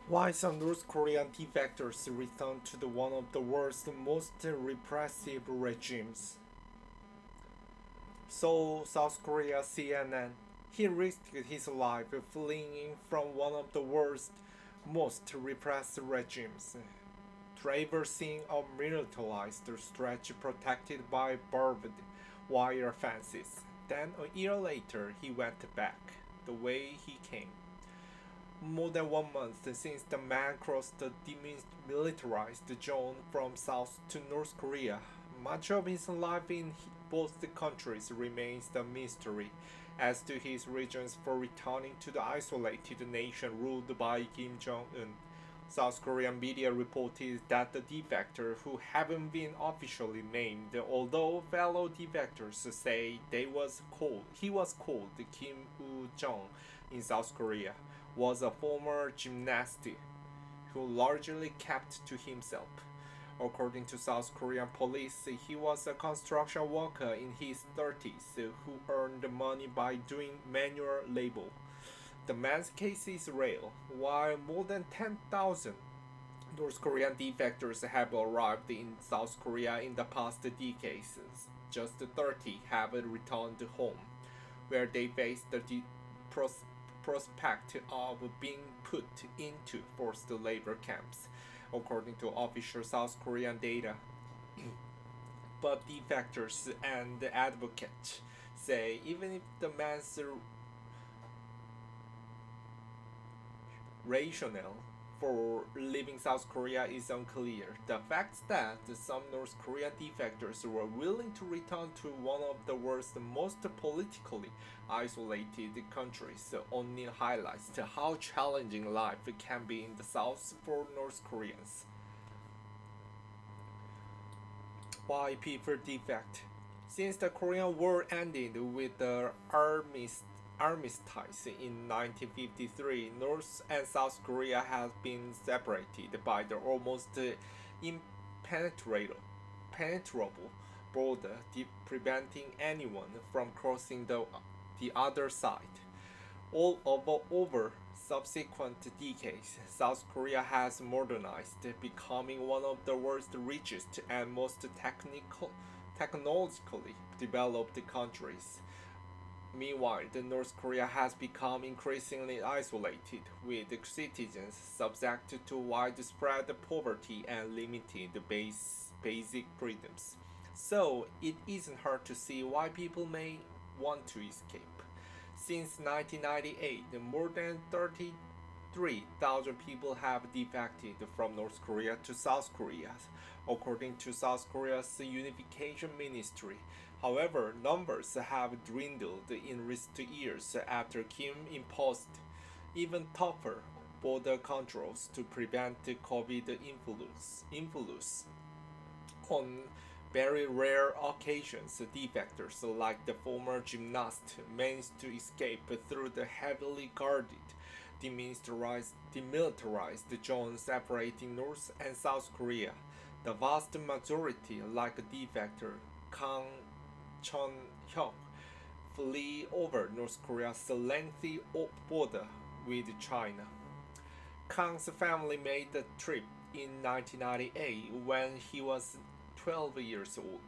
Why some North Korean defectors returned to one of the world's most repressive regimes. So, South Korea CNN. He risked his life fleeing from one of the world's most repressive regimes, traversing a militarized stretch protected by barbed wire fences. Then, a year later, he went back the way he came. More than 1 month since the man crossed the demilitarized zone from South to North Korea, much of his life in both the countries remains a mystery as to his reasons for returning to the isolated nation ruled by Kim Jong un. South Korean media reported that the defector, who haven't been officially named, although fellow defectors say he was called Kim Woo-jung in South Korea, was a former gymnast who largely kept to himself. According to South Korean police, he was a construction worker in his 30s who earned money by doing manual labor. The man's case is rare. While more than 10,000 North Korean defectors have arrived in South Korea in the past decades, just 30 have returned home, where they face the prospect of being put into forced labor camps, according to official South Korean data. But defectors and advocates say even if the man's rationale for leaving South Korea is unclear. The fact that some North Korean defectors were willing to return to one of the world's most politically isolated countries only highlights how challenging life can be in the South for North Koreans. Why people defect? Since the Korean War ended with the armistice in 1953, North and South Korea have been separated by the almost impenetrable border, preventing anyone from crossing the other side. Over subsequent decades, South Korea has modernized, becoming one of the world's richest and most technologically developed countries. Meanwhile, the North Korea has become increasingly isolated, with citizens subject to widespread poverty and limited basic freedoms. So, it isn't hard to see why people may want to escape. Since 1998, more than 33,000 people have defected from North Korea to South Korea, according to South Korea's Unification Ministry. However, numbers have dwindled in recent years after Kim imposed even tougher border controls to prevent the COVID influx. On very rare occasions, defectors like the former gymnast managed to escape through the heavily guarded, demilitarized zone separating North and South Korea. The vast majority, like defector Kang Chun-hyuk, flee over North Korea's lengthy border with China. Kang's family made the trip in 1998 when he was 12 years old,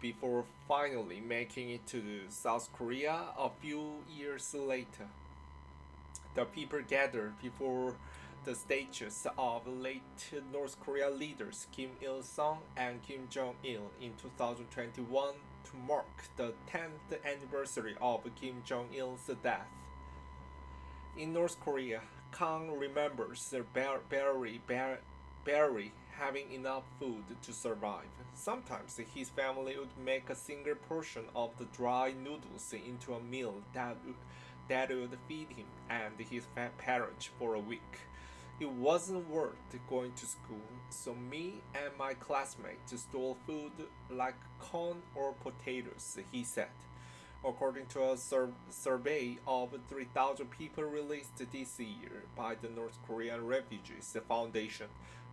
before finally making it to South Korea a few years later. The people gathered before the statues of late North Korea leaders Kim Il sung and Kim Jong il in 2021 to mark the 10th anniversary of Kim Jong il's death. In North Korea, Kang remembers barely having enough food to survive. Sometimes his family would make a single portion of the dry noodles into a meal that would feed him and his parents for a week. It wasn't worth going to school, so me and my classmates stole food like corn or potatoes, he said. According to a survey of 3,000 people released this year by the North Korean Refugees Foundation,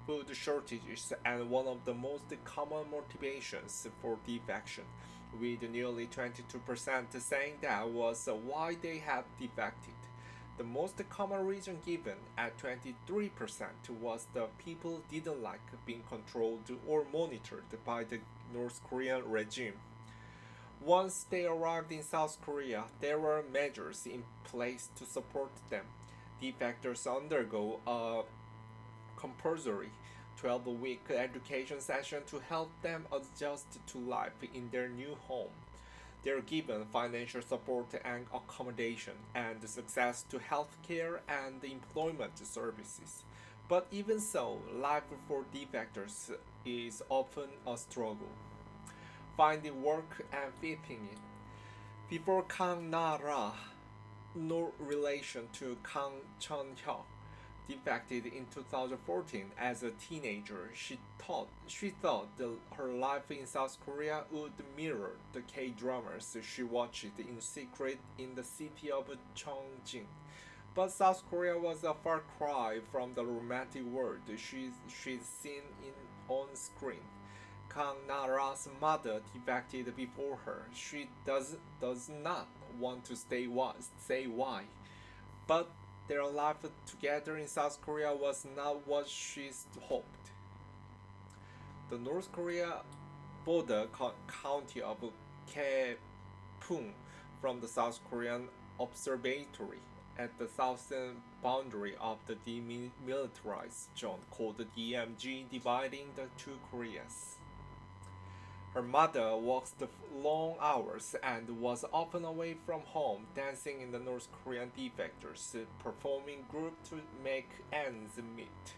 food shortages are one of the most common motivations for defection, with nearly 22% saying that was why they had defected. The most common reason given at 23% was the people didn't like being controlled or monitored by the North Korean regime. Once they arrived in South Korea, there were measures in place to support them. Defectors undergo a compulsory 12-week education session to help them adjust to life in their new home. They're given financial support and accommodation and success to healthcare and employment services. But even so, life for defectors is often a struggle. Finding work and fitting in. Before Kang Na-ra, no relation to Kang Chun-hyuk, defected in 2014 as a teenager. She thought her life in South Korea would mirror the K-dramas she watched in secret in the city of Cheongjin. But South Korea was a far cry from the romantic world she'd seen on screen. Kang Nara's mother defected before her. She does not want to say why, but their life together in South Korea was not what she hoped. The North Korea border county of Kaepung from the South Korean observatory at the southern boundary of the demilitarized zone called the DMZ, dividing the two Koreas. Her mother worked long hours and was often away from home, dancing in the North Korean defectors, performing group to make ends meet.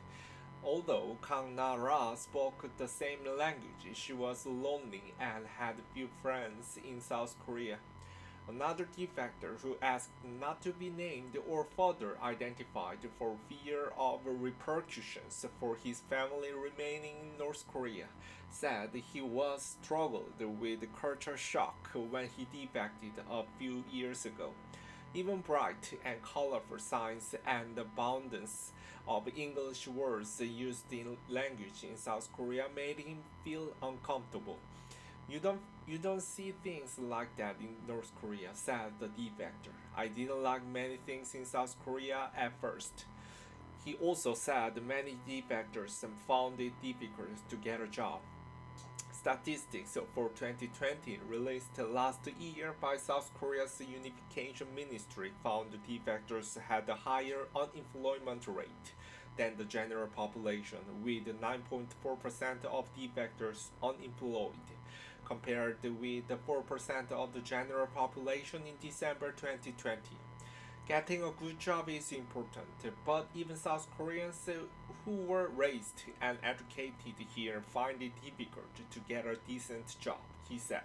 Although Kang Na-ra spoke the same language, she was lonely and had few friends in South Korea. Another defector who asked not to be named or further identified for fear of repercussions for his family remaining in North Korea said he was struggled with culture shock when he defected a few years ago. Even bright and colorful signs and abundance of English words used in language in South Korea made him feel uncomfortable. You don't see things like that in North Korea, said the defector. I didn't like many things in South Korea at first. He also said many defectors found it difficult to get a job. Statistics for 2020 released last year by South Korea's Unification Ministry found defectors had a higher unemployment rate than the general population, with 9.4% of defectors unemployed, compared with 4% of the general population in December 2020. Getting a good job is important, but even South Koreans who were raised and educated here find it difficult to get a decent job, he said.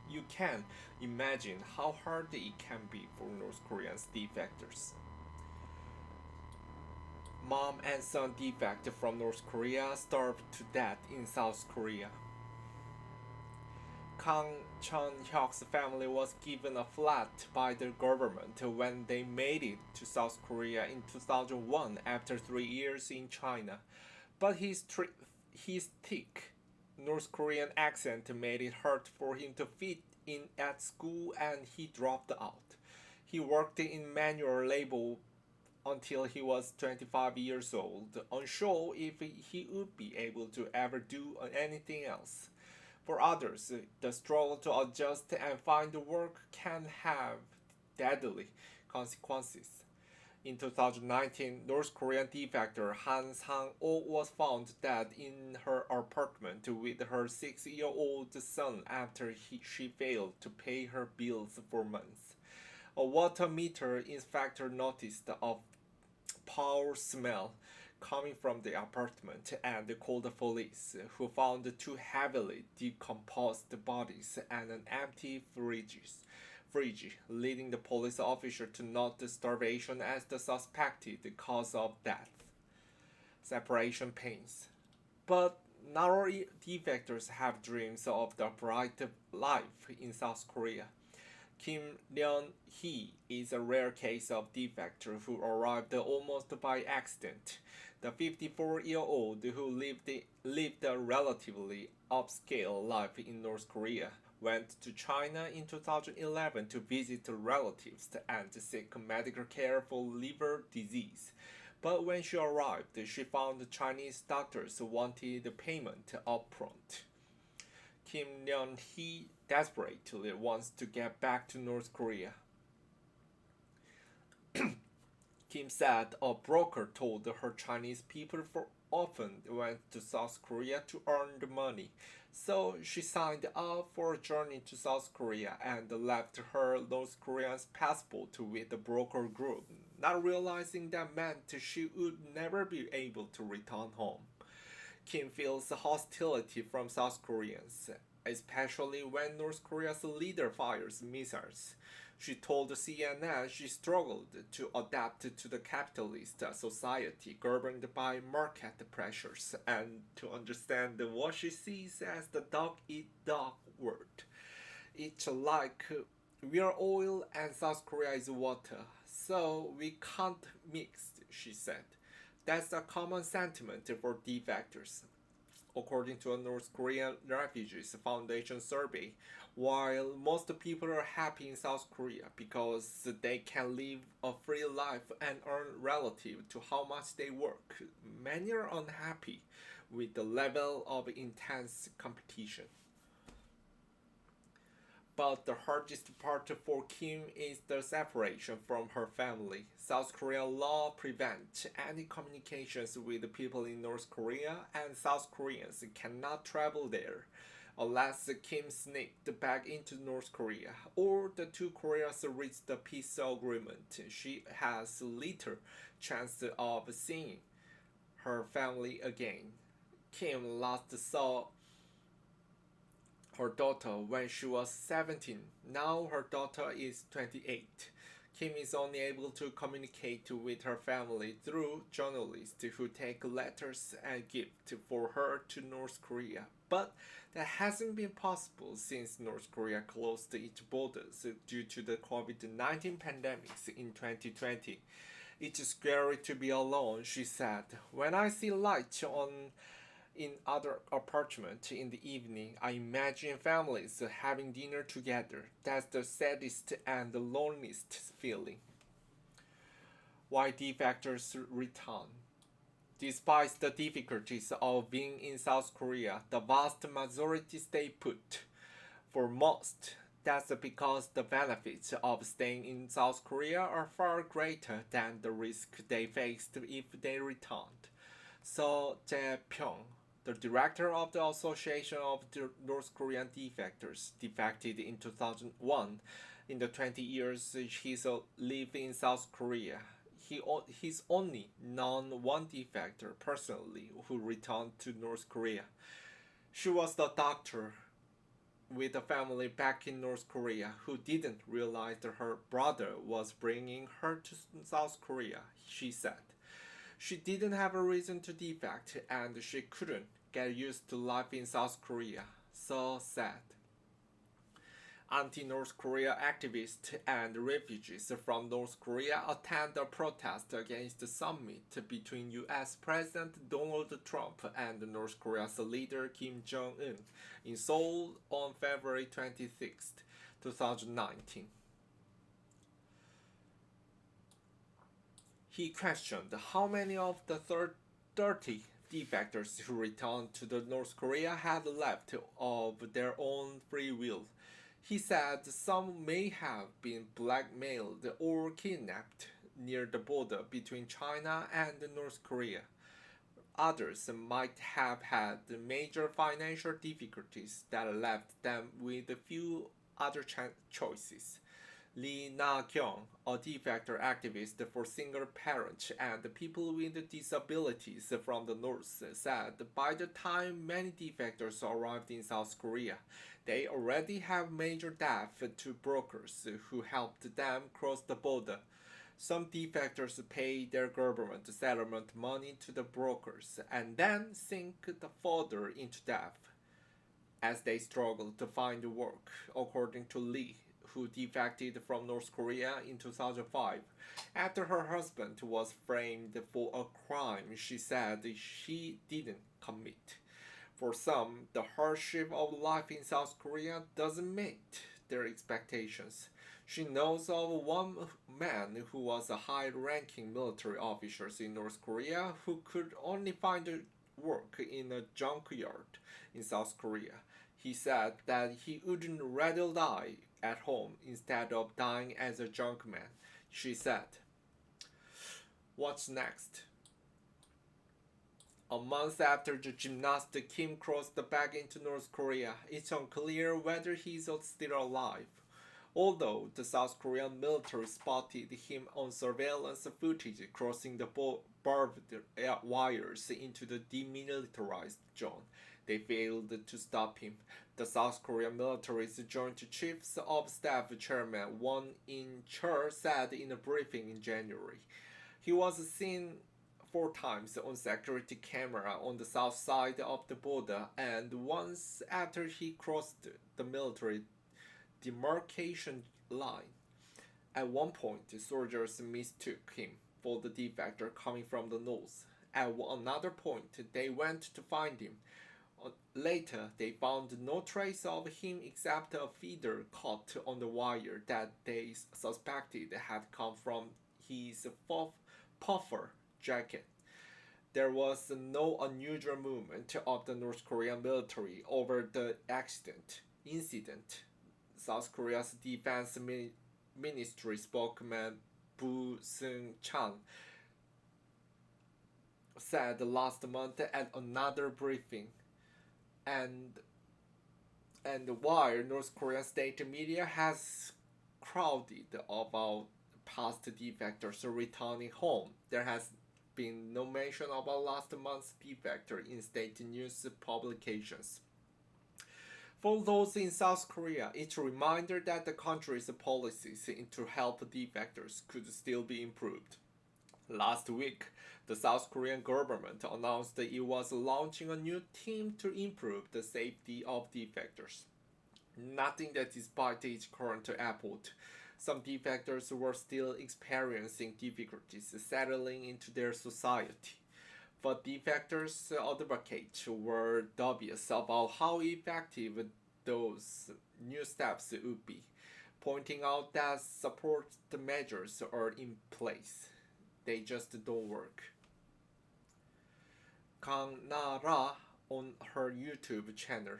You can imagine how hard it can be for North Korean defectors. Mom and son defect from North Korea starved to death in South Korea. Kang Chun-hyuk's family was given a flat by the government when they made it to South Korea in 2001 after 3 years in China. But his thick North Korean accent made it hard for him to fit in at school and he dropped out. He worked in manual labor until he was 25 years old, unsure if he would be able to ever do anything else. For others, the struggle to adjust and find work can have deadly consequences. In 2019, North Korean defector Han Sang-oh was found dead in her apartment with her 6-year-old son after she failed to pay her bills for months. A water meter inspector noticed a foul smell coming from the apartment and called the police, who found two heavily decomposed bodies and an empty fridge, leading the police officer to note starvation as the suspected cause of death. Separation pains. But not all defectors have dreams of the bright life in South Korea. Kim Leon-hee is a rare case of defector who arrived almost by accident. The 54-year-old who lived a relatively upscale life in North Korea went to China in 2011 to visit relatives and seek medical care for liver disease. But when she arrived, she found Chinese doctors wanted the payment upfront. Kim Leon-hee desperately wants to get back to North Korea. Kim said a broker told her Chinese people often went to South Korea to earn the money. So she signed up for a journey to South Korea and left her North Korean passport with the broker group, not realizing that meant she would never be able to return home. Kim feels hostility from South Koreans, especially when North Korea's leader fires missiles. She told CNN she struggled to adapt to the capitalist society governed by market pressures and to understand what she sees as the dog eat dog world. It's like we are oil and South Korea is water, so we can't mix, she said. That's a common sentiment for defectors. According to a North Korean Refugees Foundation survey, while most people are happy in South Korea because they can live a free life and earn relative to how much they work, many are unhappy with the level of intense competition. But the hardest part for Kim is the separation from her family. South Korean law prevents any communications with people in North Korea, and South Koreans cannot travel there unless Kim sneaked back into North Korea or the two Koreas reached a peace agreement. She has little chance of seeing her family again. Kim last saw her daughter when she was 17. Now her daughter is 28. Kim is only able to communicate with her family through journalists who take letters and gifts for her to North Korea. But that hasn't been possible since North Korea closed its borders due to the COVID-19 pandemic in 2020. It's scary to be alone, she said. When I see light on in other apartment in the evening, I imagine families having dinner together. That's the saddest and the loneliest feeling. Why defectors return? Despite the difficulties of being in South Korea, the vast majority stay put. For most, that's because the benefits of staying in South Korea are far greater than the risk they faced if they returned. So Jae-pyong, the director of the Association of the North Korean Defectors, defected in 2001. In the 20 years he's lived in South Korea, he's only known one defector personally who returned to North Korea. She was the doctor with a family back in North Korea who didn't realize that her brother was bringing her to South Korea, she said. She didn't have a reason to defect and she couldn't get used to life in South Korea. So sad. Anti-North Korea activists and refugees from North Korea attend a protest against the summit between US President Donald Trump and North Korea's leader Kim Jong-un in Seoul on February 26, 2019. He questioned how many of the 30 defectors who returned to the North Korea had left of their own free will. He said some may have been blackmailed or kidnapped near the border between China and North Korea. Others might have had major financial difficulties that left them with few other choices. Lee Na-kyung, a defector activist for single parents and people with disabilities from the North, said by the time many defectors arrived in South Korea, they already have major debt to brokers who helped them cross the border. Some defectors pay their government settlement money to the brokers and then sink further into debt as they struggle to find work, according to Lee, who defected from North Korea in 2005 after her husband was framed for a crime she said she didn't commit. For some, the hardship of life in South Korea doesn't meet their expectations. She knows of one man who was a high ranking military officer in North Korea who could only find work in a junkyard in South Korea. He said that he wouldn't rather die at home instead of dying as a junkman. She said, "What's next?" A month after the gymnast Kim crossed back into North Korea, it's unclear whether he's still alive. Although the South Korean military spotted him on surveillance footage crossing the barbed wires into the demilitarized zone, they failed to stop him. The South Korean military's Joint Chiefs of Staff Chairman Won In-chul said in a briefing in January. He was seen 4 times on security camera on the south side of the border and once after he crossed the military demarcation line. At one point, soldiers mistook him for the defector coming from the north. At another point, they went to find him. Later, they found no trace of him except a feeder caught on the wire that they suspected had come from his puffer jacket. There was no unusual movement of the North Korean military over the incident. South Korea's defense ministry spokesman Bu Seung-chan said last month at another briefing. And while North Korean state media has crowded about past defectors returning home, there has been no mention about last month's defector in state news publications. For those in South Korea, it's a reminder that the country's policies to help defectors could still be improved. Last week, the South Korean government announced that it was launching a new team to improve the safety of defectors. Nothing that despite its current effort, some defectors were still experiencing difficulties settling into their society. But defectors' advocates were dubious about how effective those new steps would be, pointing out that support measures are in place. They just don't work. Kang Na-ra on her YouTube channel.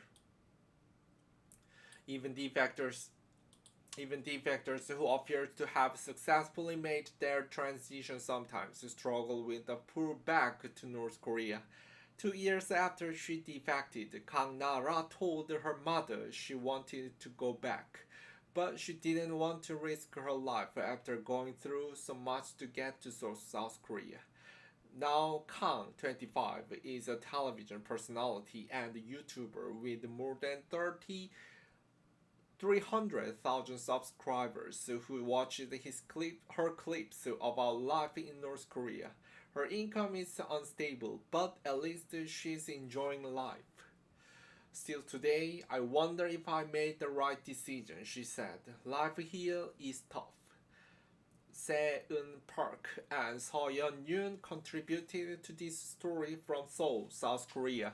Even defectors who appear to have successfully made their transition sometimes struggle with the pull back to North Korea. 2 years after she defected, Kang Na-ra told her mother she wanted to go back, but she didn't want to risk her life after going through so much to get to South Korea. Now Kang, 25, is a television personality and YouTuber with more than 300,000 subscribers who watched her clips about life in North Korea. Her income is unstable, but at least she's enjoying life. Still today, I wonder if I made the right decision, she said. Life here is tough. Se-eun Park and Yoon contributed to this story from Seoul, South Korea.